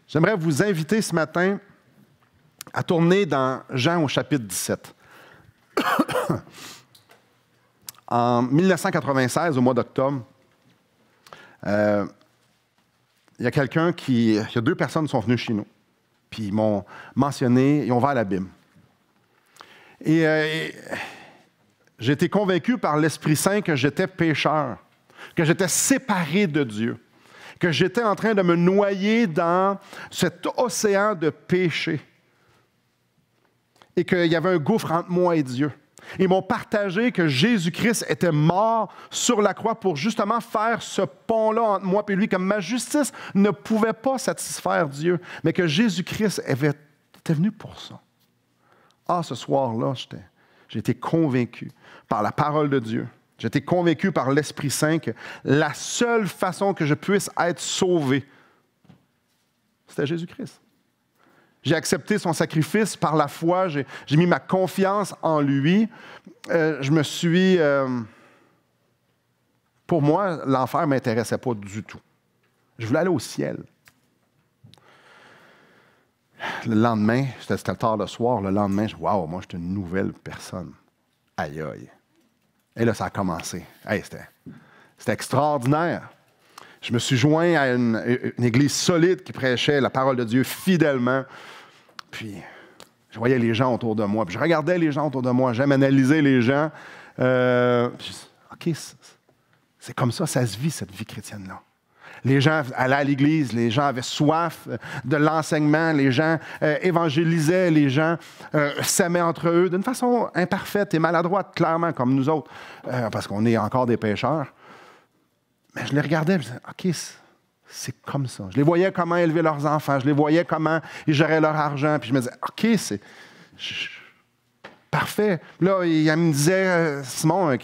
J'aimerais vous inviter ce matin à tourner dans Jean au chapitre 17. En 1996, au mois d'octobre, il y a deux personnes qui sont venues chez nous, puis ils m'ont mentionné, ils ont ouvert la Bible. Et j'ai été convaincu par l'Esprit Saint que j'étais pécheur, que j'étais séparé de Dieu, que j'étais en train de me noyer dans cet océan de péché et qu'il y avait un gouffre entre moi et Dieu. Ils m'ont partagé que Jésus-Christ était mort sur la croix pour justement faire ce pont-là entre moi et lui, que ma justice ne pouvait pas satisfaire Dieu, mais que Jésus-Christ était venu pour ça. Ah, ce soir-là, j'ai été convaincu par la parole de Dieu. J'ai été convaincu par l'Esprit Saint que la seule façon que je puisse être sauvé, c'était Jésus-Christ. J'ai accepté son sacrifice par la foi, j'ai mis ma confiance en lui. Pour moi, l'enfer ne m'intéressait pas du tout. Je voulais aller au ciel. Le lendemain, c'était tard le soir, le lendemain, wow, moi, j'étais une nouvelle personne. Aïe, aïe. Et là, ça a commencé. Hey, c'était extraordinaire. Je me suis joint à une église solide qui prêchait la parole de Dieu fidèlement. Puis, je voyais les gens autour de moi. Puis, je regardais les gens autour de moi. J'aime analyser les gens. OK, c'est comme ça se vit, cette vie chrétienne-là. Les gens allaient à l'église, les gens avaient soif de l'enseignement, les gens évangélisaient, les gens s'aimaient entre eux d'une façon imparfaite et maladroite, clairement, comme nous autres, parce qu'on est encore des pécheurs. Mais je les regardais et je disais, OK, c'est comme ça. Je les voyais comment élever leurs enfants, je les voyais comment ils géraient leur argent, puis je me disais, OK, c'est parfait. Là, il me disait, Simon,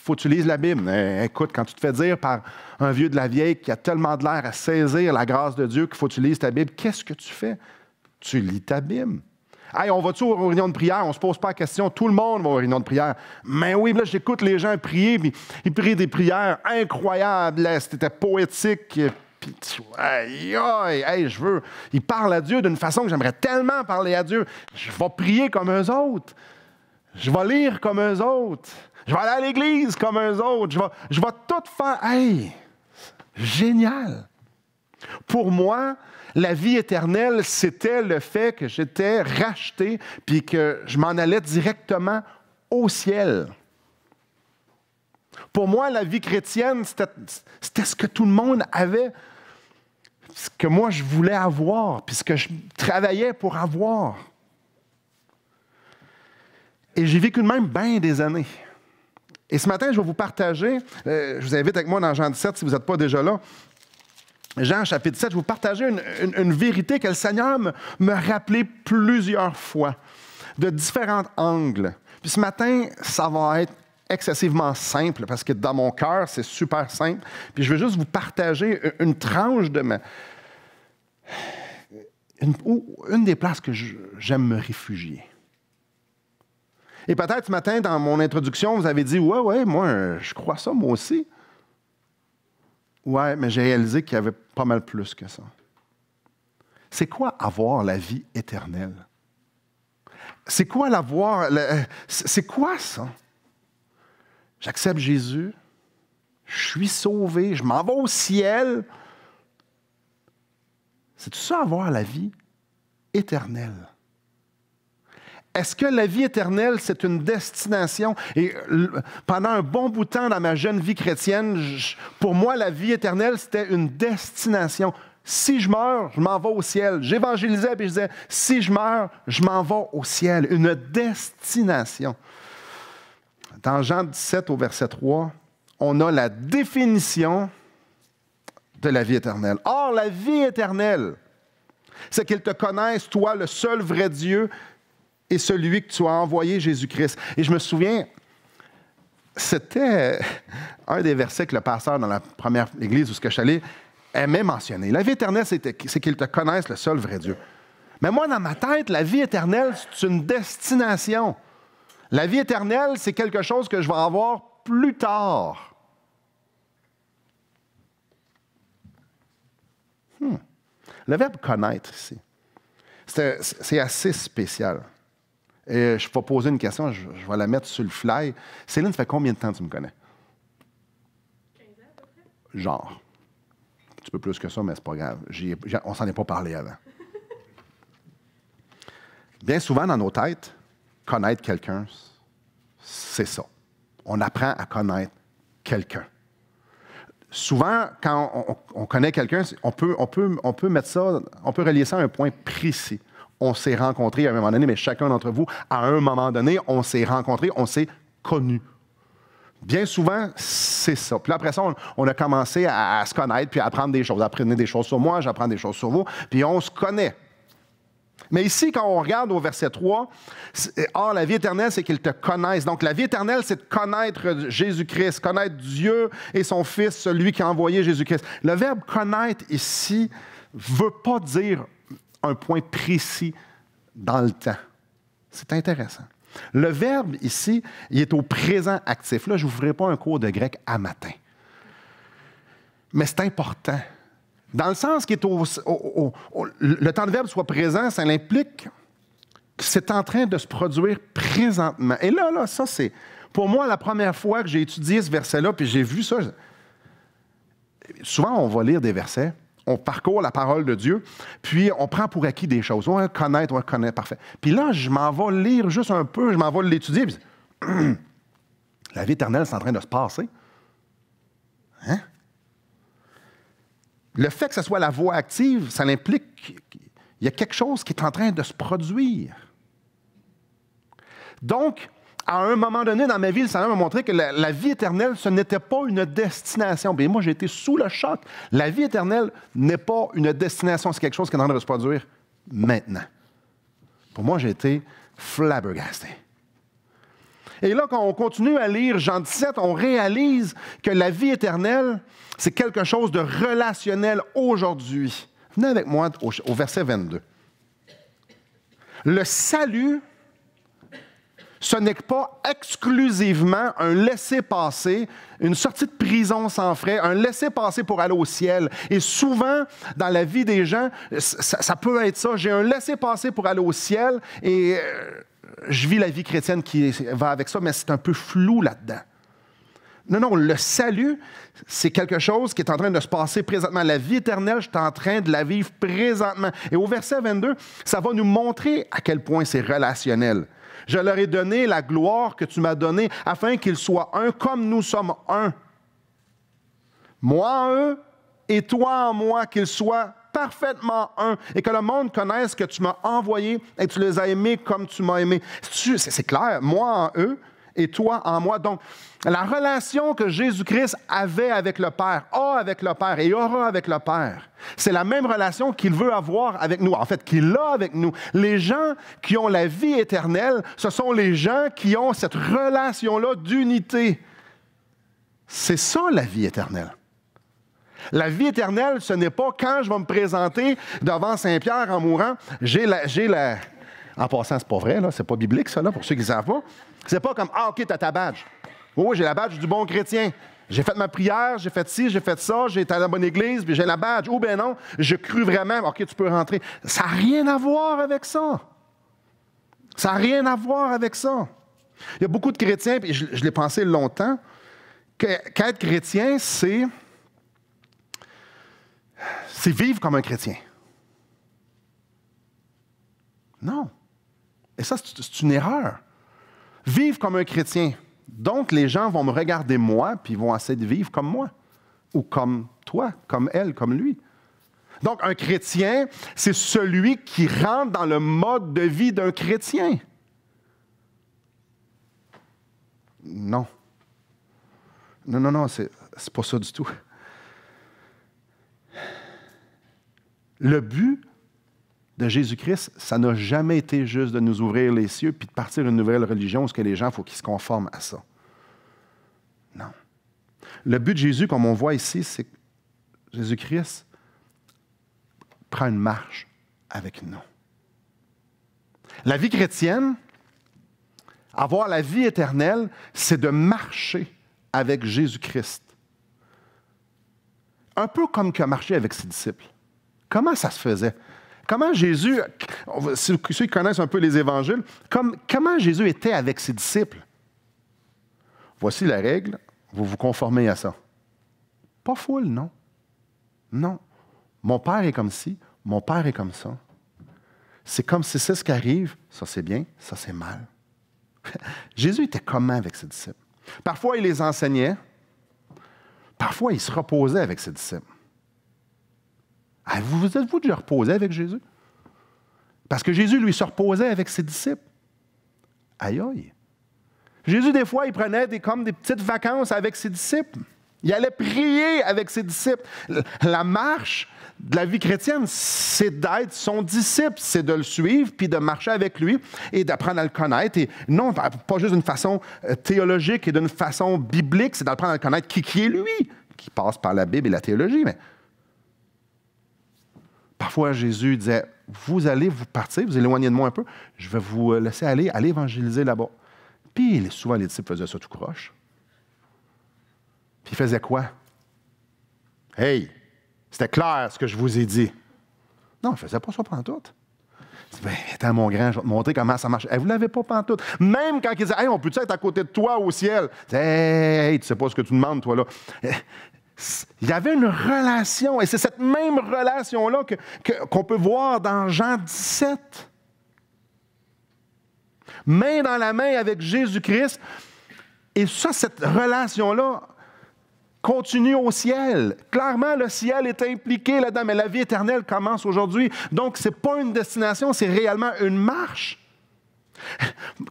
faut que tu lises la Bible. Écoute, quand tu te fais dire par un vieux de la vieille qui a tellement de l'air à saisir la grâce de Dieu qu'il faut que tu lises ta Bible, qu'est-ce que tu fais? Tu lis ta Bible. Hey, on va-tu aux réunions de prière? On ne se pose pas la question. Tout le monde va aux réunions de prière. Mais oui, là, j'écoute les gens prier, puis ils prient des prières incroyables. Là, c'était poétique. Puis, aïe, aïe, hey, ils parlent à Dieu d'une façon que j'aimerais tellement parler à Dieu. Je vais prier comme eux autres. Je vais lire comme eux autres. Je vais aller à l'église comme eux autres. Je vais tout faire. Hey, génial. Pour moi, la vie éternelle, c'était le fait que j'étais racheté puis que je m'en allais directement au ciel. Pour moi, la vie chrétienne, c'était ce que tout le monde avait, ce que moi je voulais avoir, puis ce que je travaillais pour avoir. Et j'ai vécu de même bien des années. Et ce matin, je vais vous partager, je vous invite avec moi dans Jean 17 si vous n'êtes pas déjà là. Jean chapitre 7, je vais vous partager une vérité que le Seigneur me rappelait plusieurs fois, de différents angles. Puis ce matin, ça va être excessivement simple, parce que dans mon cœur, c'est super simple. Puis je vais juste vous partager une tranche de une des places que j'aime me réfugier. Et peut-être ce matin, dans mon introduction, vous avez dit « Ouais, moi, je crois ça, moi aussi. » Ouais, mais j'ai réalisé qu'il y avait pas mal plus que ça. C'est quoi avoir la vie éternelle? C'est quoi c'est quoi ça? J'accepte Jésus, je suis sauvé, je m'en vais au ciel. C'est tout ça, avoir la vie éternelle. Est-ce que la vie éternelle, c'est une destination? Et pendant un bon bout de temps dans ma jeune vie chrétienne, pour moi, la vie éternelle, c'était une destination. Si je meurs, je m'en vais au ciel. J'évangélisais et je disais, si je meurs, je m'en vais au ciel. Une destination. Dans Jean 17, au verset 3, on a la définition de la vie éternelle. Or, la vie éternelle, c'est qu'ils te connaissent, toi, le seul vrai Dieu, et celui que tu as envoyé, Jésus-Christ. Et je me souviens, c'était un des versets que le pasteur dans la première église où je suis allé aimait mentionner. La vie éternelle, c'est qu'ils te connaissent, le seul vrai Dieu. Mais moi, dans ma tête, la vie éternelle, c'est une destination. La vie éternelle, c'est quelque chose que je vais avoir plus tard. Le verbe connaître ici, c'est assez spécial. Et je vais poser une question, je vais la mettre sur le fly. Céline, ça fait combien de temps que tu me connais? 15 ans à peu près. Genre. Un petit peu plus que ça, mais c'est pas grave. On s'en est pas parlé avant. Bien souvent, dans nos têtes, connaître quelqu'un, c'est ça. On apprend à connaître quelqu'un. Souvent, quand on connaît quelqu'un, on peut mettre ça, on peut relier ça à un point précis. On s'est rencontrés à un moment donné, mais chacun d'entre vous, à un moment donné, on s'est rencontrés, on s'est connus. Bien souvent, c'est ça. Puis là, après ça, on a commencé à se connaître, puis à apprendre des choses. Apprenez des choses sur moi, j'apprends des choses sur vous, puis on se connaît. Mais ici, quand on regarde au verset 3, « Or, la vie éternelle, c'est qu'ils te connaissent. » Donc, la vie éternelle, c'est de connaître Jésus-Christ, connaître Dieu et son Fils, celui qui a envoyé Jésus-Christ. Le verbe « connaître » ici ne veut pas dire un point précis dans le temps. C'est intéressant. Le verbe ici, il est au présent actif. Là, je ne vous ferai pas un cours de grec à matin. Mais c'est important. Dans le sens qu'il est le temps de verbe soit présent, ça implique que c'est en train de se produire présentement. Et là, ça, c'est pour moi la première fois que j'ai étudié ce verset-là, puis j'ai vu ça. Souvent, on va lire des versets, on parcourt la parole de Dieu, puis on prend pour acquis des choses. On va connaître, parfait. Puis là, je m'en vais lire juste un peu, je m'en vais l'étudier. Puis, la vie éternelle, c'est en train de se passer. Hein? Le fait que ce soit la voix active, ça implique qu'il y a quelque chose qui est en train de se produire. Donc, à un moment donné dans ma vie, le Seigneur m'a montré que la vie éternelle, ce n'était pas une destination. Bien, moi, j'ai été sous le choc. La vie éternelle n'est pas une destination, c'est quelque chose qui est en train de se produire maintenant. Pour moi, j'ai été flabbergasté. Et là, quand on continue à lire Jean 17, on réalise que la vie éternelle, c'est quelque chose de relationnel aujourd'hui. Venez avec moi au verset 22. Le salut, ce n'est pas exclusivement un laissez-passer, une sortie de prison sans frais, un laissez-passer pour aller au ciel. Et souvent, dans la vie des gens, ça peut être ça. J'ai un laissez-passer pour aller au ciel et je vis la vie chrétienne qui va avec ça, mais c'est un peu flou là-dedans. Non, le salut, c'est quelque chose qui est en train de se passer présentement. La vie éternelle, je suis en train de la vivre présentement. Et au verset 22, ça va nous montrer à quel point c'est relationnel. Je leur ai donné la gloire que tu m'as donnée afin qu'ils soient un comme nous sommes un. Moi en eux et toi en moi, qu'ils soient parfaitement un et que le monde connaisse que tu m'as envoyé et que tu les as aimés comme tu m'as aimé. C'est clair, moi en eux et toi en moi. Donc, la relation que Jésus-Christ avait avec le Père, a avec le Père et aura avec le Père, c'est la même relation qu'il veut avoir avec nous, en fait, qu'il a avec nous. Les gens qui ont la vie éternelle, ce sont les gens qui ont cette relation-là d'unité. C'est ça, la vie éternelle. La vie éternelle, ce n'est pas quand je vais me présenter devant Saint-Pierre en mourant, j'ai la... En passant, c'est pas vrai, là, c'est pas biblique, ça, là, pour ceux qui ne savent pas. C'est pas comme, OK, t'as ta badge. Oui, j'ai la badge du bon chrétien. J'ai fait ma prière, j'ai fait ci, j'ai fait ça, j'ai été à la bonne église, puis j'ai la badge. Ou ben non, je crus vraiment, OK, tu peux rentrer. Ça n'a rien à voir avec ça. Ça n'a rien à voir avec ça. Il y a beaucoup de chrétiens, puis je l'ai pensé longtemps, qu'être chrétien, c'est vivre comme un chrétien. Non. Et ça, c'est une erreur. Vivre comme un chrétien. Donc, les gens vont me regarder moi, puis ils vont essayer de vivre comme moi. Ou comme toi, comme elle, comme lui. Donc, un chrétien, c'est celui qui rentre dans le mode de vie d'un chrétien. Non. Non, c'est pas ça du tout. Le but de Jésus-Christ, ça n'a jamais été juste de nous ouvrir les cieux puis de partir une nouvelle religion où les gens, il faut qu'ils se conforment à ça. Non. Le but de Jésus, comme on voit ici, c'est que Jésus-Christ prend une marche avec nous. La vie chrétienne, avoir la vie éternelle, c'est de marcher avec Jésus-Christ. Un peu comme qu'il a marché avec ses disciples. Comment ça se faisait? Comment Jésus, ceux qui connaissent un peu les évangiles, comment Jésus était avec ses disciples? Voici la règle, vous vous conformez à ça. Pas full, non. Non. Mon père est comme ci, mon père est comme ça. C'est comme si c'est ce qui arrive, ça c'est bien, ça c'est mal. Jésus était comment avec ses disciples? Parfois, il les enseignait. Parfois, il se reposait avec ses disciples. Vous êtes-vous déjà reposé avec Jésus? Parce que Jésus, lui, se reposait avec ses disciples. Aïe, aïe. Jésus, des fois, il prenait comme des petites vacances avec ses disciples. Il allait prier avec ses disciples. La marche de la vie chrétienne, c'est d'être son disciple, c'est de le suivre, puis de marcher avec lui et d'apprendre à le connaître. Et non, pas juste d'une façon théologique et d'une façon biblique, c'est d'apprendre à le connaître qui est lui, qui passe par la Bible et la théologie. Mais parfois, Jésus disait, vous allez vous partir, vous éloignez de moi un peu, je vais vous laisser aller évangéliser là-bas. Puis souvent, les disciples faisaient ça tout croche. Puis ils faisaient quoi? Hey! C'était clair ce que je vous ai dit. Non, il ne faisait pas ça pantoute. Il dit, ben, attends, mon grand, je vais te montrer comment ça marche. Hey, vous ne l'avez pas pantoute. Même quand il disait, hey, on peut-tu être à côté de toi au ciel? Il disait, hey, tu ne sais pas ce que tu demandes, toi, là. Il y avait une relation, et c'est cette même relation-là qu'on peut voir dans Jean 17. Main dans la main avec Jésus-Christ. Et ça, cette relation-là, continue au ciel. Clairement, le ciel est impliqué là-dedans, mais la vie éternelle commence aujourd'hui. Donc, ce n'est pas une destination, c'est réellement une marche.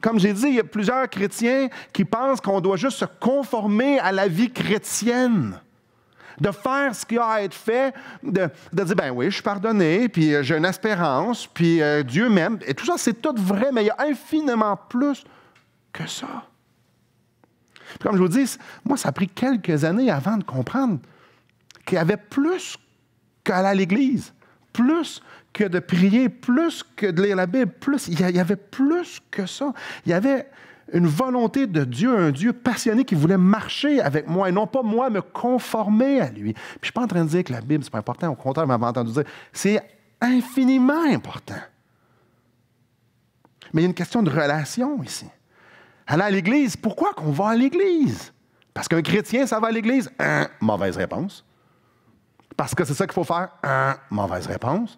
Comme j'ai dit, il y a plusieurs chrétiens qui pensent qu'on doit juste se conformer à la vie chrétienne, de faire ce qu'il y a à être fait, de dire, ben oui, je suis pardonné, puis j'ai une espérance, puis Dieu m'aime. Et tout ça, c'est tout vrai, mais il y a infiniment plus que ça. Puis comme je vous dis, moi, ça a pris quelques années avant de comprendre qu'il y avait plus qu'aller à l'Église, plus que de prier, plus que de lire la Bible, plus. Il y avait plus que ça. Il y avait une volonté de Dieu, un Dieu passionné qui voulait marcher avec moi et non pas moi me conformer à lui. Puis je ne suis pas en train de dire que la Bible, c'est pas important. Au contraire, vous m'avez entendu dire, c'est infiniment important. Mais il y a une question de relation ici. Aller à l'Église, pourquoi qu'on va à l'Église? Parce qu'un chrétien, ça va à l'Église? Mauvaise réponse. Parce que c'est ça qu'il faut faire? Mauvaise réponse.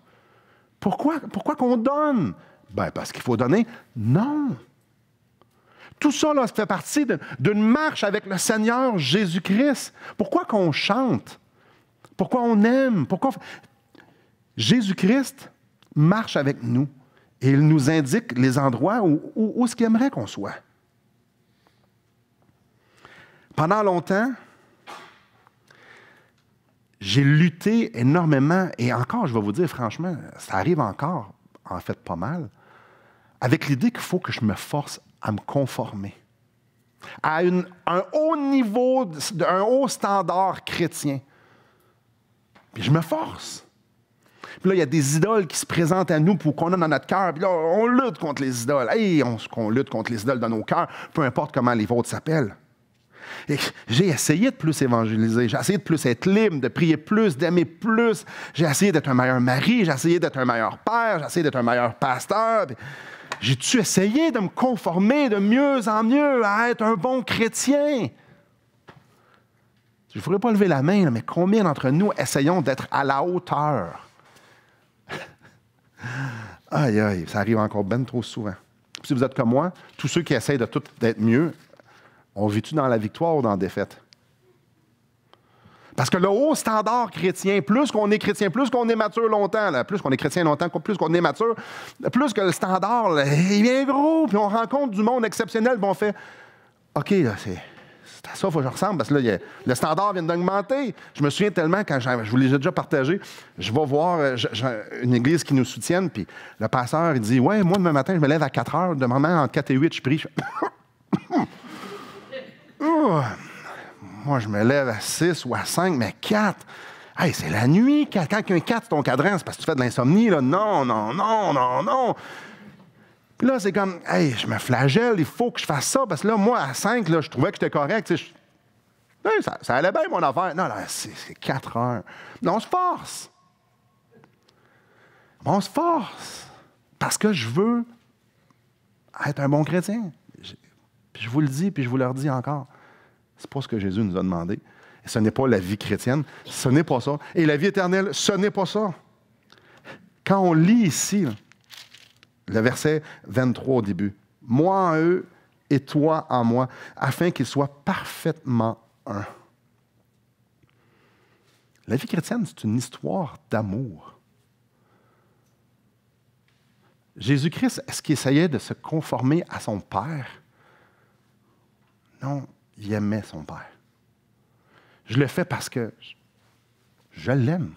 Pourquoi qu'on donne? Ben, parce qu'il faut donner? Non. Tout ça, là, ça fait partie d'une marche avec le Seigneur Jésus-Christ. Pourquoi qu'on chante? Pourquoi on aime? Jésus-Christ marche avec nous et il nous indique les endroits où ce qu'il aimerait qu'on soit. Pendant longtemps, j'ai lutté énormément, et encore, je vais vous dire franchement, ça arrive encore, en fait pas mal, avec l'idée qu'il faut que je me force à me conformer à un haut niveau, un haut standard chrétien. Puis je me force. Puis là, il y a des idoles qui se présentent à nous pour qu'on a dans notre cœur. Puis là, on lutte contre les idoles. Hey, on lutte contre les idoles dans nos cœurs, peu importe comment les vôtres s'appellent. Et j'ai essayé de plus évangéliser, j'ai essayé de plus être libre, de prier plus, d'aimer plus. J'ai essayé d'être un meilleur mari, j'ai essayé d'être un meilleur père, j'ai essayé d'être un meilleur pasteur. J'ai-tu essayé de me conformer de mieux en mieux à être un bon chrétien? Je ne voudrais pas lever la main, mais combien d'entre nous essayons d'être à la hauteur? Aïe, aïe, ça arrive encore bien trop souvent. Si vous êtes comme moi, tous ceux qui essayent d'être mieux, on vit-tu dans la victoire ou dans la défaite? Parce que le haut standard chrétien, plus qu'on est chrétien, plus qu'on est mature longtemps, là, plus qu'on est chrétien longtemps, plus qu'on est mature, plus que le standard, là, il est gros, puis on rencontre du monde exceptionnel, puis on fait « OK, là, c'est à ça qu'il faut que je ressemble, parce que là, le standard vient d'augmenter. » Je me souviens tellement, quand je vous l'ai déjà partagé, je vais voir une église qui nous soutienne, puis le pasteur, il dit « Ouais, moi, demain matin, je me lève à 4 heures, de moment, entre 4 et 8, je prie. » Moi, je me lève à 6 ou à 5, mais 4. Hey, c'est la nuit. Quand il y a un 4 sur ton cadran, c'est parce que tu fais de l'insomnie. Là. Non, non, non, non, non. Puis là, c'est comme, hey, je me flagelle, il faut que je fasse ça. Parce que là, moi, à 5, là, je trouvais que j'étais correct. Hey, ça allait bien, mon affaire. Non, là, c'est 4 heures. Mais on se force. On se force parce que je veux être un bon chrétien. Puis je vous le dis, puis je vous le redis encore. C'est pas ce que Jésus nous a demandé. Et ce n'est pas la vie chrétienne. Ce n'est pas ça. Et la vie éternelle, ce n'est pas ça. Quand on lit ici, là, le verset 23 au début, « Moi en eux et toi en moi, afin qu'ils soient parfaitement un. » La vie chrétienne, c'est une histoire d'amour. Jésus-Christ, est-ce qu'il essayait de se conformer à son Père? Non, il aimait son Père. Je le fais parce que je l'aime.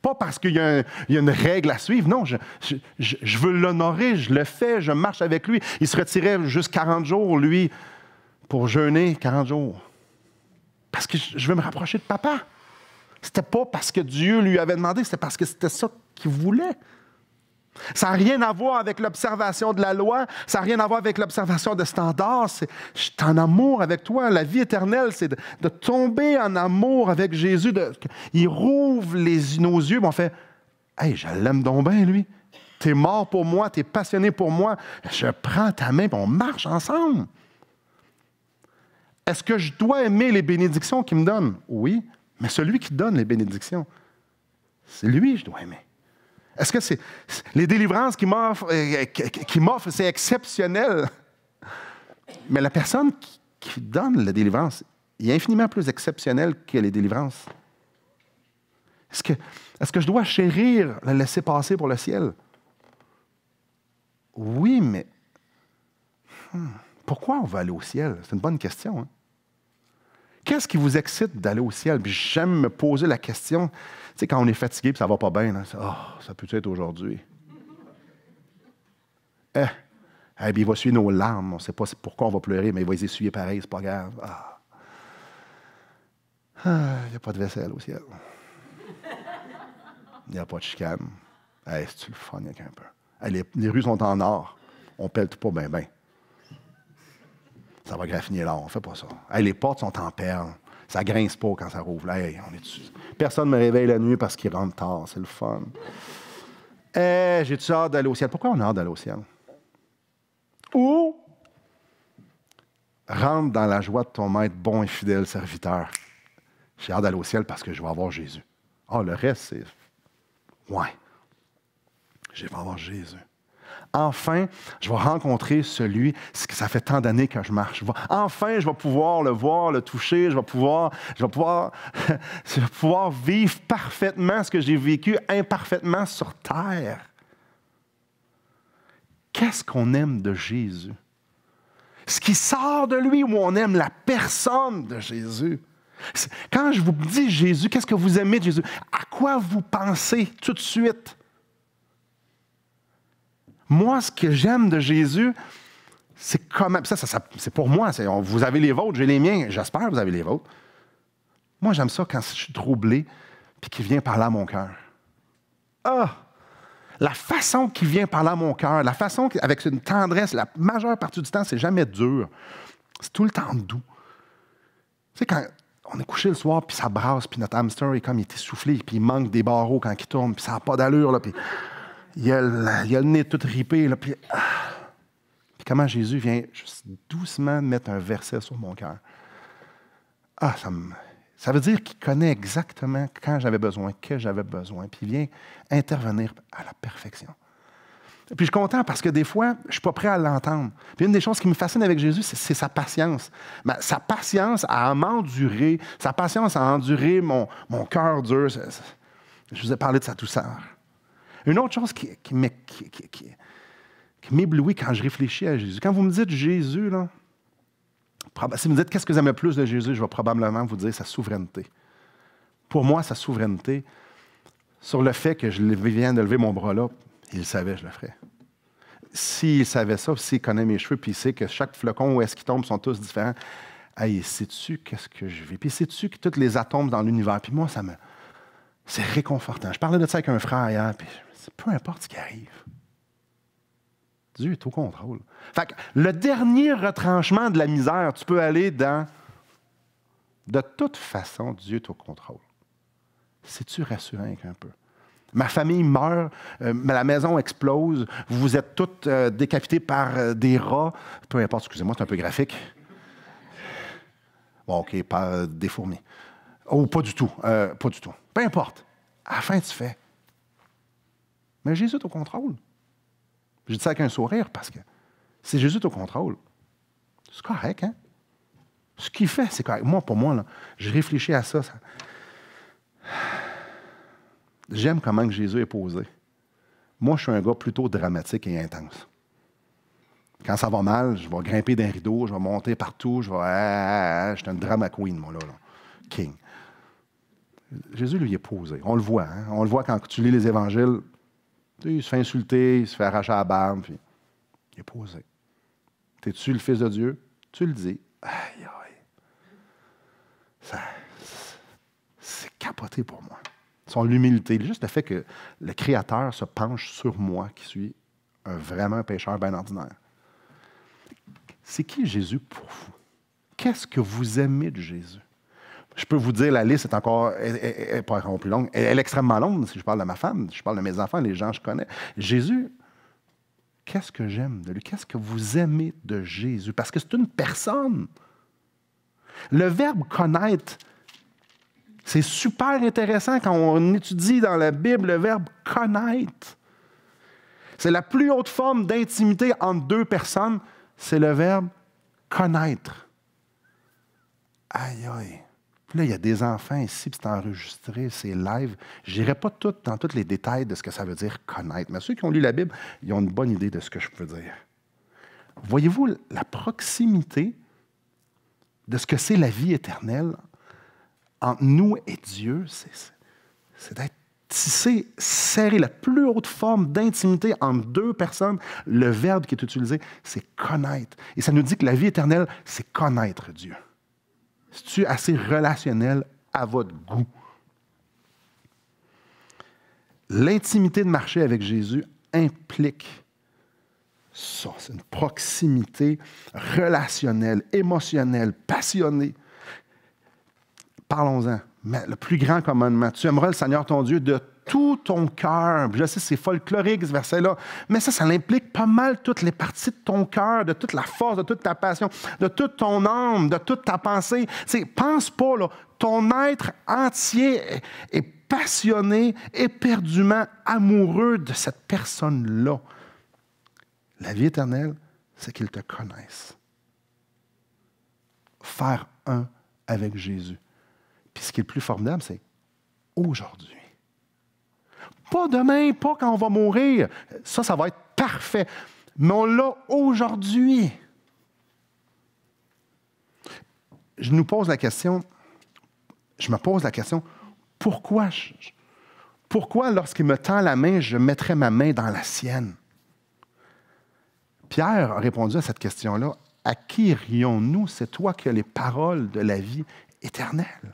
Pas parce qu'il y a une règle à suivre. Non, je veux l'honorer, je le fais, je marche avec lui. Il se retirait juste 40 jours, lui, pour jeûner 40 jours. Parce que je veux me rapprocher de papa. C'était pas parce que Dieu lui avait demandé, c'était parce que c'était ça qu'il voulait. Ça n'a rien à voir avec l'observation de la loi, ça n'a rien à voir avec l'observation de standards. Je suis en amour avec toi. La vie éternelle, c'est de tomber en amour avec Jésus. Il rouvre nos yeux, on fait « Hey, je l'aime donc bien, lui. Tu es mort pour moi, tu es passionné pour moi. Je prends ta main et on marche ensemble. » Est-ce que je dois aimer les bénédictions qu'il me donne? Oui, mais celui qui donne les bénédictions, c'est lui que je dois aimer. Est-ce que c'est les délivrances qu'il m'offre, c'est exceptionnel? Mais la personne qui donne la délivrance est infiniment plus exceptionnelle que les délivrances. Est-ce que je dois chérir le laisser passer pour le ciel? Oui, mais pourquoi on veut aller au ciel? C'est une bonne question. Hein? Qu'est-ce qui vous excite d'aller au ciel? Puis j'aime me poser la question. Tu sais, quand on est fatigué et ça va pas bien, là, ça peut être aujourd'hui. Il va essuyer nos larmes. On ne sait pas pourquoi on va pleurer, mais il va les essuyer pareil, c'est pas grave. Il n'y a pas de vaisselle au ciel. Il n'y a pas de chicane. C'est-tu le fun, avec un peu? Les rues sont en or. On ne pèle tout pas bien. Ça va graffiner l'or, on ne fait pas ça. Les portes sont en perles. Ça ne grince pas quand ça rouvre. On est dessus. Personne ne me réveille la nuit parce qu'il rentre tard. C'est le fun. J'ai-tu hâte d'aller au ciel? Pourquoi on a hâte d'aller au ciel? Ou rentre dans la joie de ton maître, bon et fidèle serviteur. J'ai hâte d'aller au ciel parce que je vais avoir Jésus. Le reste, c'est... Ouais. Je vais avoir Jésus. Enfin, je vais rencontrer celui, ça fait tant d'années que je marche. Enfin, je vais pouvoir le voir, le toucher, je vais pouvoir vivre parfaitement ce que j'ai vécu imparfaitement sur terre. Qu'est-ce qu'on aime de Jésus? Ce qui sort de lui ou on aime la personne de Jésus? Quand je vous dis Jésus, qu'est-ce que vous aimez de Jésus? À quoi vous pensez tout de suite? Moi, ce que j'aime de Jésus, c'est comme... Ça, c'est pour moi. Vous avez les vôtres, j'ai les miens. J'espère que vous avez les vôtres. Moi, j'aime ça quand je suis troublé puis qu'il vient parler à mon cœur. La façon qu'il vient parler à mon cœur, la façon avec une tendresse, la majeure partie du temps, c'est jamais dur. C'est tout le temps doux. Tu sais, quand on est couché le soir puis ça brasse, puis notre hamster est comme il est essoufflé, puis il manque des barreaux quand il tourne, puis ça n'a pas d'allure, là, puis... Il a le nez tout ripé. Là, puis comment Jésus vient juste doucement mettre un verset sur mon cœur. Ça veut dire qu'il connaît exactement quand j'avais besoin, que j'avais besoin. Puis il vient intervenir à la perfection. Puis je suis content parce que des fois, je ne suis pas prêt à l'entendre. Puis une des choses qui me fascine avec Jésus, c'est sa patience. Mais sa patience à m'endurer, sa patience à endurer mon cœur dur. Je vous ai parlé de sa douceur. Une autre chose qui m'éblouit quand je réfléchis à Jésus, quand vous me dites Jésus, là, si vous me dites qu'est-ce que vous aimez le plus de Jésus, je vais probablement vous dire sa souveraineté. Pour moi, sa souveraineté, sur le fait que je viens de lever mon bras là, il le savait, je le ferais. S'il savait ça, s'il connaît mes cheveux, puis il sait que chaque flocon où est-ce qu'il tombe sont tous différents, sais-tu qu'est-ce que je vis? Puis sais-tu que tous les atomes dans l'univers, puis moi, c'est réconfortant. Je parlais de ça avec un frère hier, puis peu importe ce qui arrive. Dieu est au contrôle. Fait que le dernier retranchement de la misère, tu peux aller dans... De toute façon, Dieu est au contrôle. C'est-tu rassurant un peu? Ma famille meurt, la maison explose, vous êtes toutes décapitées par des rats. Peu importe, excusez-moi, c'est un peu graphique. Bon, OK, par des fourmis. Oh, pas du tout, pas du tout. Peu importe. À la fin, tu fais. Mais Jésus est au contrôle. Je dis ça avec un sourire parce que si Jésus est au contrôle, c'est correct, hein? Ce qu'il fait, c'est correct. Moi, pour moi, là, je réfléchis à ça. J'aime comment que Jésus est posé. Moi, je suis un gars plutôt dramatique et intense. Quand ça va mal, je vais grimper d'un rideau, je vais monter partout, je suis un drama queen, moi, là. King. Jésus, lui, est posé. On le voit, hein? On le voit quand tu lis les évangiles. Il se fait insulter, il se fait arracher la barbe, puis il est posé. T'es-tu le Fils de Dieu? Tu le dis. Aïe, aïe. C'est capoté pour moi. Son humilité, juste le fait que le Créateur se penche sur moi, qui suis vraiment un pécheur bien ordinaire. C'est qui Jésus pour vous? Qu'est-ce que vous aimez de Jésus? Je peux vous dire, la liste est encore pas encore plus longue. Elle est extrêmement longue si je parle de ma femme, si je parle de mes enfants, les gens que je connais. Jésus, qu'est-ce que j'aime de lui? Qu'est-ce que vous aimez de Jésus? Parce que c'est une personne. Le verbe connaître, c'est super intéressant quand on étudie dans la Bible le verbe connaître. C'est la plus haute forme d'intimité entre deux personnes, c'est le verbe connaître. Aïe, aïe. Puis là, il y a des enfants ici, puis c'est enregistré, c'est live. Je n'irai pas dans tous les détails de ce que ça veut dire connaître, mais ceux qui ont lu la Bible, ils ont une bonne idée de ce que je peux dire. Voyez-vous la proximité de ce que c'est la vie éternelle entre nous et Dieu? C'est d'être tissé, serré, la plus haute forme d'intimité entre deux personnes. Le verbe qui est utilisé, c'est connaître. Et ça nous dit que la vie éternelle, c'est connaître Dieu. C'est-tu assez relationnel à votre goût? L'intimité de marcher avec Jésus implique ça. C'est une proximité relationnelle, émotionnelle, passionnée. Parlons-en. Mais le plus grand commandement, tu aimeras le Seigneur ton Dieu de tout ton cœur. Je sais, c'est folklorique ce verset-là, mais ça implique pas mal toutes les parties de ton cœur, de toute la force, de toute ta passion, de toute ton âme, de toute ta pensée. Pense pas, là, ton être entier est passionné, éperdument amoureux de cette personne-là. La vie éternelle, c'est qu'il te connaisse. Faire un avec Jésus. Puis ce qui est le plus formidable, c'est aujourd'hui. Pas demain, pas quand on va mourir. Ça va être parfait. Mais on l'a aujourd'hui. Je me pose la question, pourquoi lorsqu'il me tend la main, je mettrais ma main dans la sienne? Pierre a répondu à cette question-là. À qui irions-nous? C'est toi qui as les paroles de la vie éternelle.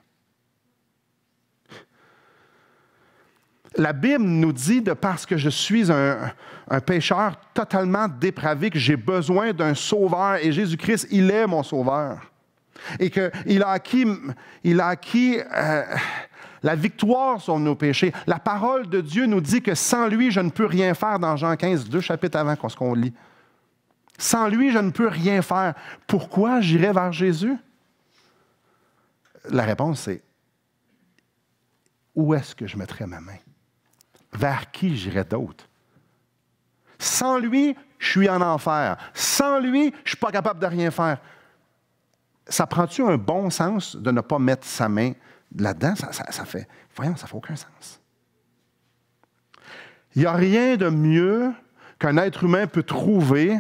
La Bible nous dit, de parce que je suis un pécheur totalement dépravé, que j'ai besoin d'un sauveur, et Jésus-Christ, il est mon sauveur. Et qu'il a acquis la victoire sur nos péchés. La parole de Dieu nous dit que sans lui, je ne peux rien faire dans Jean 15, 2 chapitres avant ce qu'on lit. Sans lui, je ne peux rien faire. Pourquoi j'irai vers Jésus? La réponse, c'est où est-ce que je mettrai ma main? Vers qui j'irai d'autre? Sans lui, je suis en enfer. Sans lui, je ne suis pas capable de rien faire. Ça prend-tu un bon sens de ne pas mettre sa main là-dedans? Ça fait aucun sens. Il n'y a rien de mieux qu'un être humain peut trouver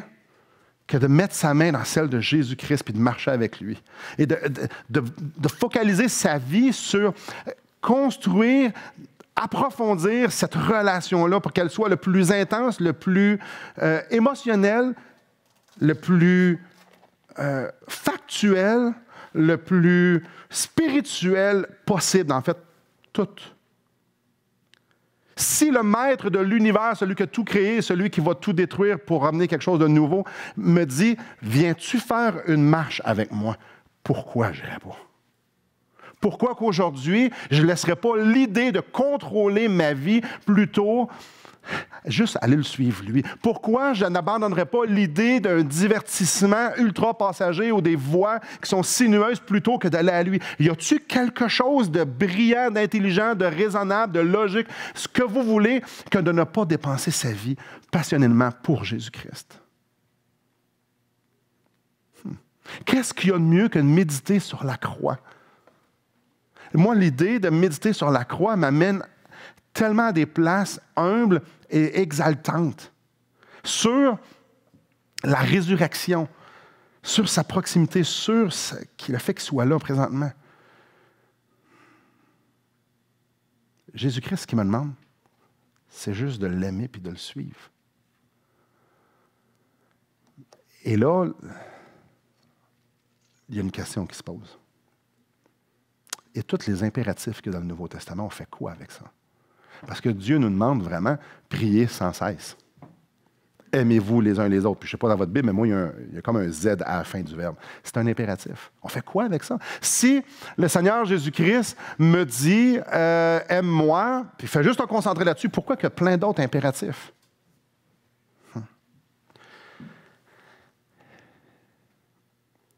que de mettre sa main dans celle de Jésus-Christ et de marcher avec lui. Et de focaliser sa vie sur construire, approfondir cette relation-là pour qu'elle soit le plus intense, le plus émotionnel, le plus factuel, le plus spirituel possible. En fait, tout. Si le maître de l'univers, celui qui a tout créé, celui qui va tout détruire pour ramener quelque chose de nouveau, me dit, viens-tu faire une marche avec moi? Pourquoi je n'irai pas? Pourquoi qu'aujourd'hui, je ne laisserai pas l'idée de contrôler ma vie, plutôt juste aller le suivre, lui? Pourquoi je n'abandonnerai pas l'idée d'un divertissement ultra passager ou des voies qui sont sinueuses plutôt que d'aller à lui? Y a-t-il quelque chose de brillant, d'intelligent, de raisonnable, de logique, ce que vous voulez, que de ne pas dépenser sa vie passionnément pour Jésus-Christ? Qu'est-ce qu'il y a de mieux que de méditer sur la croix? Moi, l'idée de méditer sur la croix m'amène tellement à des places humbles et exaltantes sur la résurrection, sur sa proximité, sur ce qui le fait qu'il soit là présentement. Jésus-Christ, ce qu'il me demande, c'est juste de l'aimer puis de le suivre. Et là, il y a une question qui se pose. Et tous les impératifs qu'il y a dans le Nouveau Testament, on fait quoi avec ça? Parce que Dieu nous demande vraiment prier sans cesse. Aimez-vous les uns les autres. Puis je ne sais pas dans votre Bible, mais moi, il y a comme un Z à la fin du verbe. C'est un impératif. On fait quoi avec ça? Si le Seigneur Jésus-Christ me dit aime-moi, puis fais juste te concentrer là-dessus, pourquoi qu'il y a plein d'autres impératifs?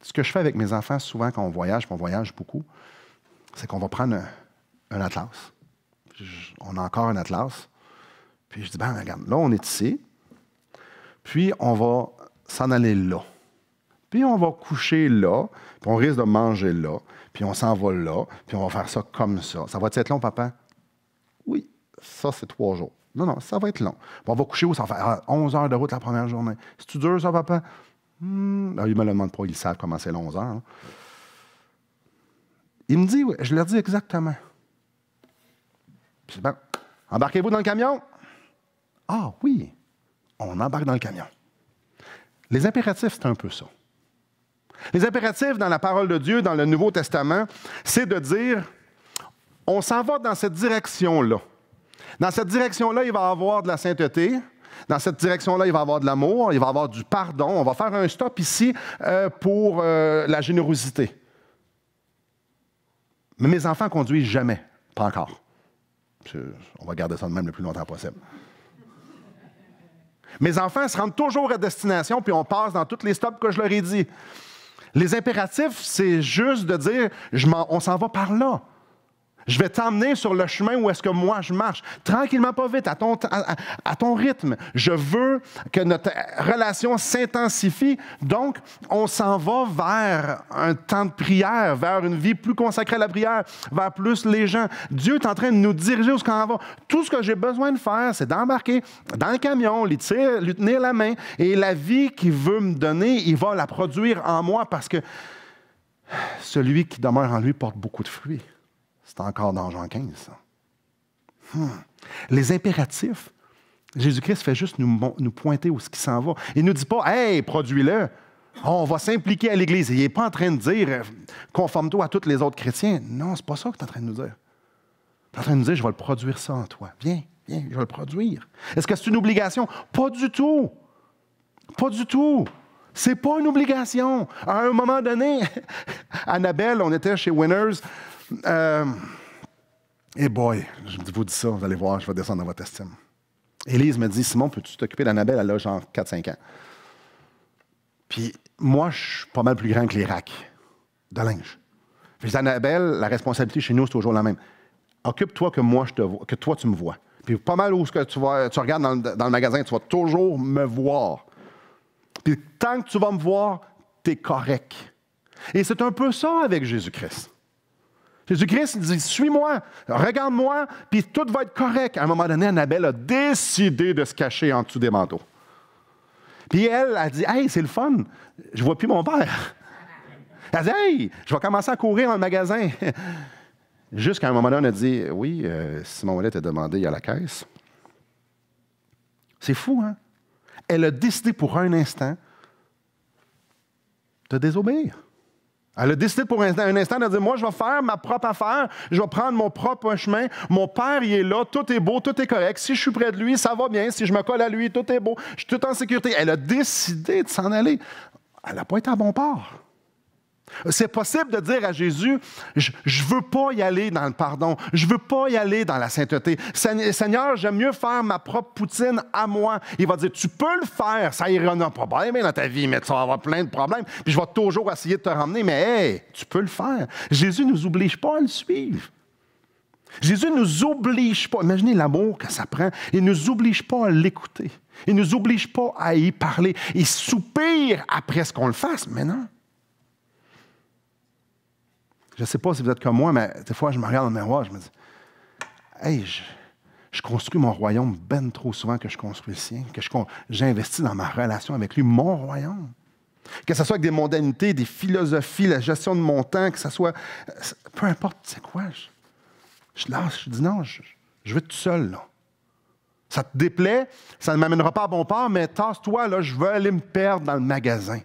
Ce que je fais avec mes enfants, souvent quand on voyage, puis on voyage beaucoup, c'est qu'on va prendre un atlas. On a encore un atlas. Puis je dis, ben regarde, là, on est ici. Puis on va s'en aller là. Puis on va coucher là. Puis on risque de manger là. Puis on s'en va là. Puis on va faire ça comme ça. Ça va être long, papa? Oui, ça, c'est 3 jours. Non, ça va être long. Puis on va coucher où? Ça va faire 11 heures de route la première journée. C'est-tu dur, ça, papa? Là, ils me le demandent pas, ils savent comment c'est 11 heures. Hein. Il me dit, oui, je leur dis exactement. Puis, ben, embarquez-vous dans le camion? Ah oui, on embarque dans le camion. Les impératifs, c'est un peu ça. Les impératifs dans la parole de Dieu, dans le Nouveau Testament, c'est de dire, on s'en va dans cette direction-là. Dans cette direction-là, il va y avoir de la sainteté. Dans cette direction-là, il va y avoir de l'amour, il va y avoir du pardon. On va faire un stop ici pour la générosité. Mais mes enfants conduisent jamais. Pas encore. On va garder ça de même le plus longtemps possible. Mes enfants se rendent toujours à destination, puis on passe dans tous les stops que je leur ai dit. Les impératifs, c'est juste de dire, on s'en va par là. Je vais t'emmener sur le chemin où est-ce que moi je marche. Tranquillement, pas vite, à ton rythme. Je veux que notre relation s'intensifie. Donc, on s'en va vers un temps de prière, vers une vie plus consacrée à la prière, vers plus les gens. Dieu est en train de nous diriger où est-ce qu'on va. Tout ce que j'ai besoin de faire, c'est d'embarquer dans le camion, lui tenir la main. Et la vie qu'il veut me donner, il va la produire en moi parce que celui qui demeure en lui porte beaucoup de fruits. C'est encore dans Jean 15, ça. Les impératifs, Jésus-Christ fait juste nous pointer où ce qui s'en va. Il ne nous dit pas, « Hey, produis-le! On va s'impliquer à l'Église. » Il n'est pas en train de dire, « Conforme-toi à tous les autres chrétiens. » Non, c'est pas ça que tu es en train de nous dire. Tu es en train de nous dire, « Je vais le produire ça en toi. Viens, je vais le produire. » Est-ce que c'est une obligation? Pas du tout. Pas du tout. C'est pas une obligation. À un moment donné, Annabelle, on était chez Winners. Et boy, je vous dis ça, vous allez voir, je vais descendre dans votre estime. Élise me dit, Simon, peux-tu t'occuper d'Annabelle? Elle a genre 4-5 ans. Puis moi, je suis pas mal plus grand que les racks de linge. Je dis, Annabelle, la responsabilité chez nous, c'est toujours la même. Occupe-toi que moi, je te vois, que toi, tu me vois. Puis pas mal où tu regardes dans le magasin, tu vas toujours me voir. Puis tant que tu vas me voir, tu es correct. Et c'est un peu ça avec Jésus-Christ. Jésus-Christ dit, suis-moi, regarde-moi, puis tout va être correct. À un moment donné, Annabelle a décidé de se cacher en dessous des manteaux. Puis elle a dit, hey, c'est le fun, je vois plus mon père. Elle a dit, hey, je vais commencer à courir dans le magasin. Jusqu'à un moment donné, on a dit, oui, Simon Ouellet t'a demandé à la caisse. C'est fou, hein? Elle a décidé pour un instant de désobéir. Elle a décidé pour un instant de dire, moi, je vais faire ma propre affaire, je vais prendre mon propre chemin. Mon père, il est là, tout est beau, tout est correct. Si je suis près de lui, ça va bien. Si je me colle à lui, tout est beau. Je suis tout en sécurité. Elle a décidé de s'en aller. Elle n'a pas été à bon port. C'est possible de dire à Jésus, je ne veux pas y aller dans le pardon, je ne veux pas y aller dans la sainteté. Seigneur, j'aime mieux faire ma propre poutine à moi. Il va dire, tu peux le faire, ça ira pas bien dans ta vie, mais tu vas avoir plein de problèmes, puis je vais toujours essayer de te ramener, mais hey, tu peux le faire. Jésus ne nous oblige pas à le suivre. Jésus ne nous oblige pas, imaginez l'amour que ça prend, il ne nous oblige pas à l'écouter. Il ne nous oblige pas à y parler. Il soupire après ce qu'on le fasse, mais non. Je ne sais pas si vous êtes comme moi, mais des fois, je me regarde dans le miroir, je me dis, hey, je construis mon royaume ben trop souvent que je construis le sien, que j'investis dans ma relation avec lui, mon royaume. Que ce soit avec des mondanités, des philosophies, la gestion de mon temps, que ce soit, peu importe, c'est quoi, je lâche, je dis non, je veux être tout seul, là. Ça te déplaît, ça ne m'amènera pas à bon port, mais tasse-toi, là, je veux aller me perdre dans le magasin.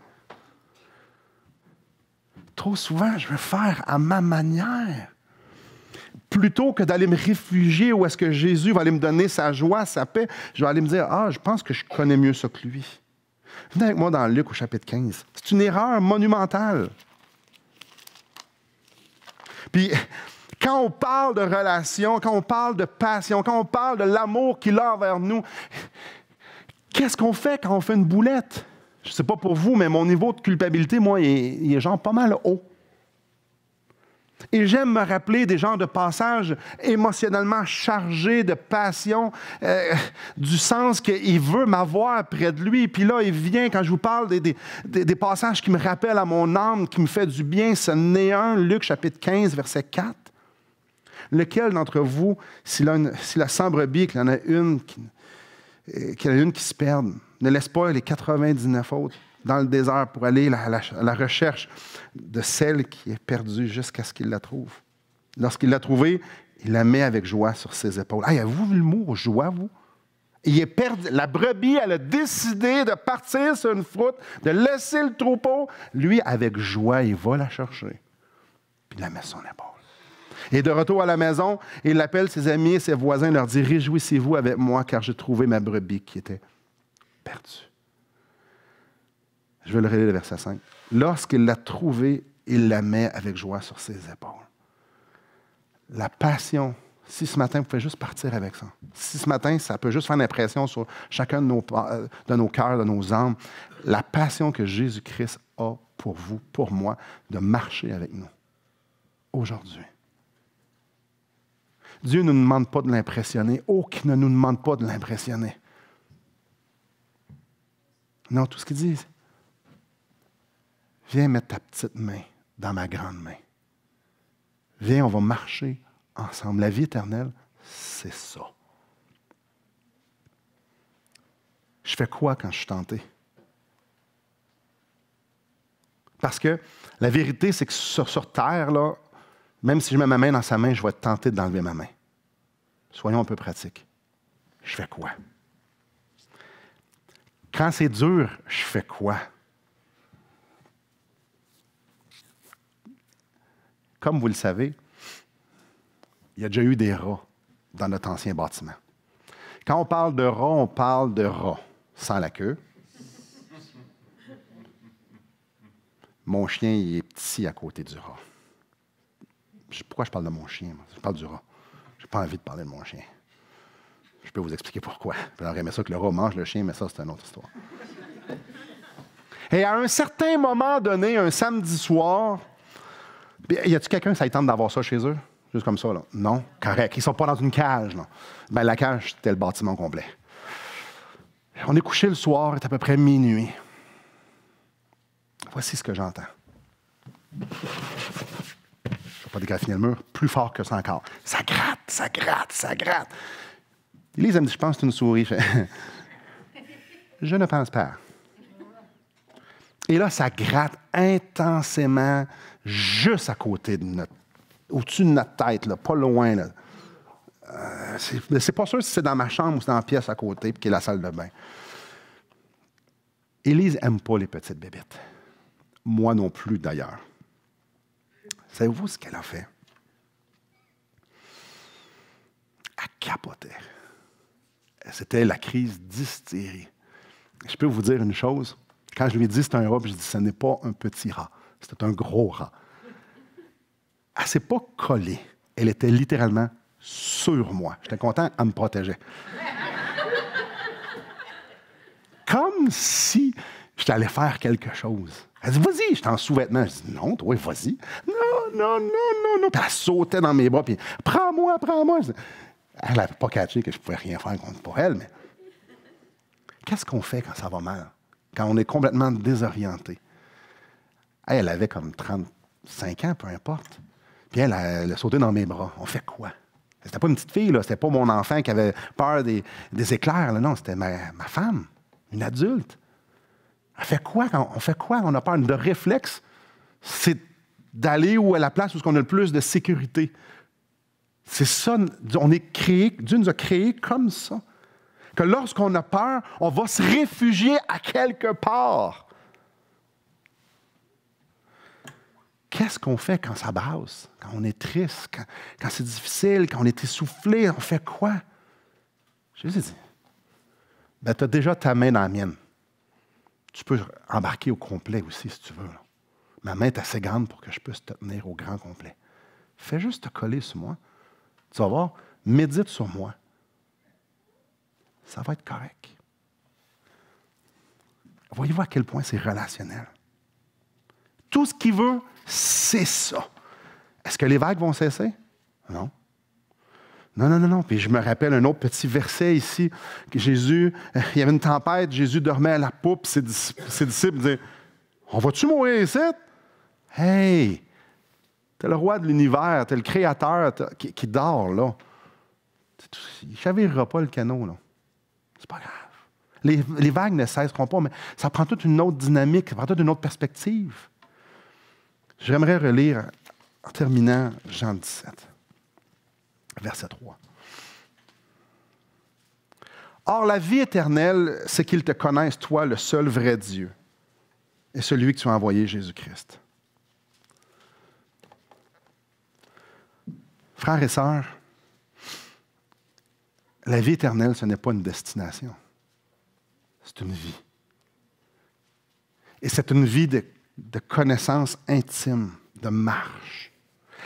Trop souvent, je veux faire à ma manière. Plutôt que d'aller me réfugier où est-ce que Jésus va aller me donner sa joie, sa paix, je vais aller me dire, je pense que je connais mieux ça que lui. Venez avec moi dans Luc au chapitre 15. C'est une erreur monumentale. Puis, quand on parle de relation, quand on parle de passion, quand on parle de l'amour qu'il a envers nous, qu'est-ce qu'on fait quand on fait une boulette? Je ne sais pas pour vous, mais mon niveau de culpabilité, moi, il est genre pas mal haut. Et j'aime me rappeler des genres de passages émotionnellement chargés de passion, du sens qu'il veut m'avoir près de lui. Puis là, il vient, quand je vous parle des passages qui me rappellent à mon âme, qui me fait du bien, ce n'est un, Luc chapitre 15, verset 4. Lequel d'entre vous, s'il a 100 brebis, qu'il y en a une qui se perde, ne laisse pas les 99 autres dans le désert pour aller à la recherche de celle qui est perdue jusqu'à ce qu'il la trouve. Lorsqu'il l'a trouvée, il la met avec joie sur ses épaules. Avez-vous vu le mot joie, vous? Il est perdu. La brebis, elle a décidé de partir sur une route, de laisser le troupeau. Lui, avec joie, il va la chercher, puis il la met sur son épaule. Et de retour à la maison, il appelle ses amis et ses voisins, leur dit, « Réjouissez-vous avec moi, car j'ai trouvé ma brebis qui était perdue. » Je vais le relire, le verset 5. « Lorsqu'il l'a trouvée, il la met avec joie sur ses épaules. » La passion, si ce matin, vous pouvez juste partir avec ça. Si ce matin, ça peut juste faire une impression sur chacun de nos cœurs, de nos âmes, la passion que Jésus-Christ a pour vous, pour moi, de marcher avec nous aujourd'hui. Dieu ne nous demande pas de l'impressionner. Qui ne nous demande pas de l'impressionner. Non, tout ce qu'il dit, viens mettre ta petite main dans ma grande main. Viens, on va marcher ensemble. La vie éternelle, c'est ça. Je fais quoi quand je suis tenté? Parce que la vérité, c'est que sur terre, là, même si je mets ma main dans sa main, je vais être tenté d'enlever ma main. Soyons un peu pratiques. Je fais quoi? Quand c'est dur, je fais quoi? Comme vous le savez, il y a déjà eu des rats dans notre ancien bâtiment. Quand on parle de rats sans la queue. Mon chien, il est petit à côté du rat. Pourquoi je parle de mon chien? Je parle du rat. Je n'ai pas envie de parler de mon chien. Je peux vous expliquer pourquoi. J'aurais aimé ça que le rat mange le chien, mais ça, c'est une autre histoire. Et à un certain moment donné, un samedi soir, y a-t-il quelqu'un qui tente d'avoir ça chez eux? Juste comme ça, là? Non? Correct. Ils ne sont pas dans une cage, là. Ben, la cage, c'était le bâtiment complet. On est couché le soir, il est à peu près minuit. Voici ce que j'entends. Je ne vais pas dégraffiner le mur, plus fort que ça encore. Ça gratte, ça gratte, ça gratte. Élise, elle me dit, je pense que c'est une souris. Je ne pense pas. Et là, ça gratte intensément juste à côté de au-dessus de notre tête, là, pas loin. Là. C'est pas sûr si c'est dans ma chambre ou c'est dans la pièce à côté, puis qui est la salle de bain. Élise n'aime pas les petites bébites. Moi non plus, d'ailleurs. Savez-vous ce qu'elle a fait? Elle capotait. C'était la crise d'hystérie. Je peux vous dire une chose. Quand je lui ai dit c'est un rat, je dis ce n'est pas un petit rat. C'était un gros rat. Elle ne s'est pas collée. Elle était littéralement sur moi. J'étais content, elle me protégeait. Comme si j'étais allé faire quelque chose. Elle dit, vas-y, j'étais en sous-vêtements. Je dis, non, toi, vas-y. Non. Puis elle sautait dans mes bras, puis prends-moi. Elle n'avait pas catché que je ne pouvais rien faire pour elle, mais qu'est-ce qu'on fait quand ça va mal? Quand on est complètement désorienté? Elle avait comme 35 ans, peu importe. Puis elle a sauté dans mes bras. On fait quoi? C'était pas une petite fille, là. C'était pas mon enfant qui avait peur des éclairs. Là. Non, c'était ma femme, une adulte. On fait quoi? On a peur de réflexe. C'est d'aller à la place où on a le plus de sécurité. C'est ça. Dieu nous a créés comme ça. Que lorsqu'on a peur, on va se réfugier à quelque part. Qu'est-ce qu'on fait quand ça brasse, quand on est triste, quand c'est difficile, quand on est essoufflé? On fait quoi? Jésus dit, tu as déjà ta main dans la mienne. Tu peux embarquer au complet aussi, si tu veux. Là. Ma main est assez grande pour que je puisse te tenir au grand complet. Fais juste te coller sur moi. Tu vas voir, médite sur moi. Ça va être correct. Voyez-vous à quel point c'est relationnel. Tout ce qu'il veut, c'est ça. Est-ce que les vagues vont cesser? Non. Non. Puis je me rappelle un autre petit verset ici, que Jésus, il y avait une tempête, Jésus dormait à la poupe, ses disciples disaient, on va-tu mourir ici? Hey! T'es le roi de l'univers, t'es le créateur qui dort, là. Il ne chavirera pas le canot, là. C'est pas grave. Les vagues ne cesseront pas, mais ça prend toute une autre dynamique, ça prend toute une autre perspective. J'aimerais relire, en terminant, Jean 17, verset 3. Or, la vie éternelle, c'est qu'ils te connaissent, toi, le seul vrai Dieu, et celui que tu as envoyé, Jésus-Christ. Frères et sœurs, la vie éternelle, ce n'est pas une destination. C'est une vie. Et c'est une vie de connaissance intime, de marche.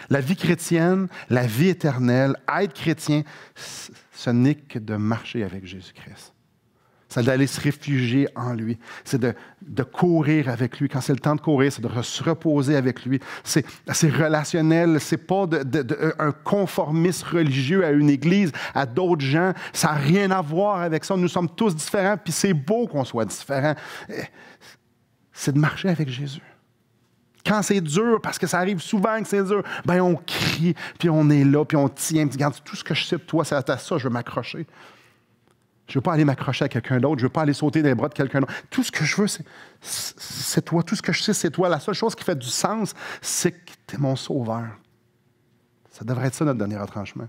La vie chrétienne, la vie éternelle, être chrétien, ce n'est que de marcher avec Jésus-Christ. C'est d'aller se réfugier en lui. C'est de courir avec lui. Quand c'est le temps de courir, c'est de se reposer avec lui. C'est relationnel. C'est pas un conformisme religieux à une église, à d'autres gens. Ça n'a rien à voir avec ça. Nous sommes tous différents, puis c'est beau qu'on soit différents. C'est de marcher avec Jésus. Quand c'est dur, parce que ça arrive souvent que c'est dur, bien on crie, puis on est là, puis on tient, puis regarde, tout ce que je sais de toi, c'est à ça, je veux m'accrocher. Je ne veux pas aller m'accrocher à quelqu'un d'autre. Je ne veux pas aller sauter dans les bras de quelqu'un d'autre. Tout ce que je veux, c'est toi. Tout ce que je sais, c'est toi. La seule chose qui fait du sens, c'est que tu es mon sauveur. Ça devrait être ça, notre dernier retranchement.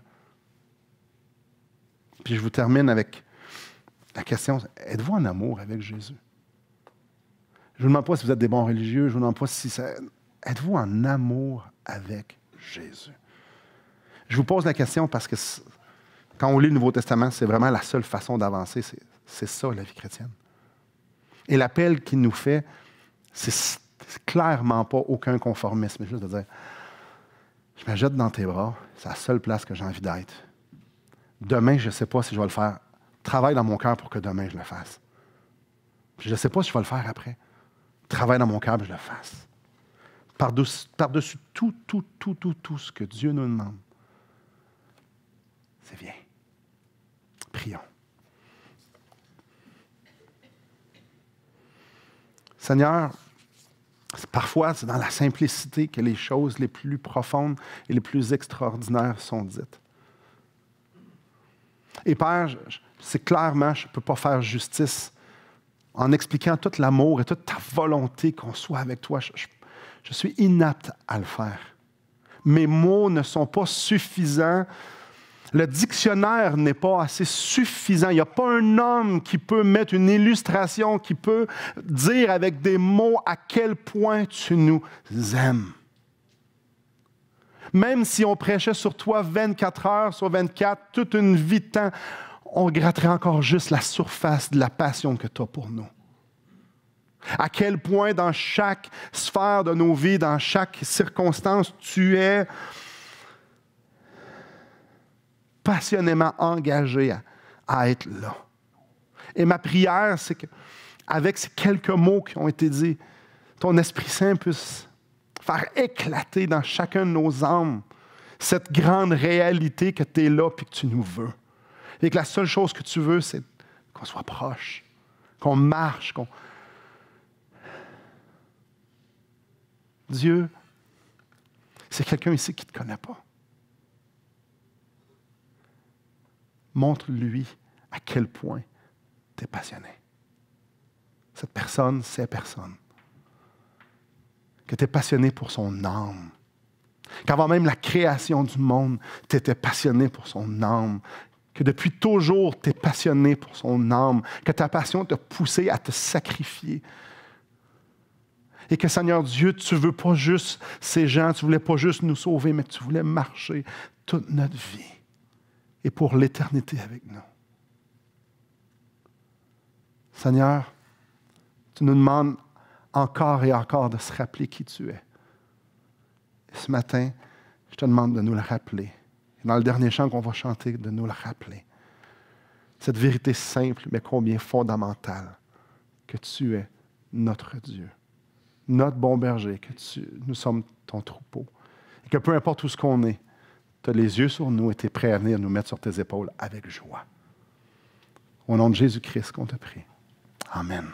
Puis je vous termine avec la question, êtes-vous en amour avec Jésus? Je ne vous demande pas si vous êtes des bons religieux. Je ne vous demande pas si ça... Êtes-vous en amour avec Jésus? Je vous pose la question parce que... Quand on lit le Nouveau Testament, c'est vraiment la seule façon d'avancer. C'est ça, la vie chrétienne. Et l'appel qu'il nous fait, c'est clairement pas aucun conformisme. C'est juste de dire, je me jette dans tes bras, c'est la seule place que j'ai envie d'être. Demain, je ne sais pas si je vais le faire. Travaille dans mon cœur pour que demain, je le fasse. Puis je ne sais pas si je vais le faire après. Travaille dans mon cœur et je le fasse. Par-dessus tout ce que Dieu nous demande, c'est viens. Prions. Seigneur, parfois, c'est dans la simplicité que les choses les plus profondes et les plus extraordinaires sont dites. Et Père, c'est clairement, je ne peux pas faire justice en expliquant tout l'amour et toute ta volonté qu'on soit avec toi. Je suis inapte à le faire. Mes mots ne sont pas suffisants. Le dictionnaire n'est pas assez suffisant. Il n'y a pas un homme qui peut mettre une illustration, qui peut dire avec des mots à quel point tu nous aimes. Même si on prêchait sur toi 24 heures sur 24, toute une vie de temps, on gratterait encore juste la surface de la passion que tu as pour nous. À quel point dans chaque sphère de nos vies, dans chaque circonstance, tu es passionnément engagé à être là. Et ma prière, c'est qu'avec ces quelques mots qui ont été dits, ton Esprit Saint puisse faire éclater dans chacun de nos âmes cette grande réalité que tu es là et que tu nous veux. Et que la seule chose que tu veux, c'est qu'on soit proche, qu'on marche, qu'on... Dieu, c'est quelqu'un ici qui ne te connaît pas. Montre-lui à quel point tu es passionné. Cette personne, c'est personne. Que tu es passionné pour son âme. Qu'avant même la création du monde, tu étais passionné pour son âme. Que depuis toujours, tu es passionné pour son âme. Que ta passion t'a poussé à te sacrifier. Et que, Seigneur Dieu, tu ne veux pas juste ces gens, tu ne voulais pas juste nous sauver, mais tu voulais marcher toute notre vie et pour l'éternité avec nous. Seigneur, tu nous demandes encore et encore de se rappeler qui tu es. Et ce matin, je te demande de nous le rappeler. Et dans le dernier chant qu'on va chanter, de nous le rappeler. Cette vérité simple, mais combien fondamentale, que tu es notre Dieu. Notre bon berger, que nous sommes ton troupeau. Et que peu importe où ce qu'on est, tu as les yeux sur nous et tu es prêt à venir nous mettre sur tes épaules avec joie. Au nom de Jésus-Christ qu'on te prie. Amen.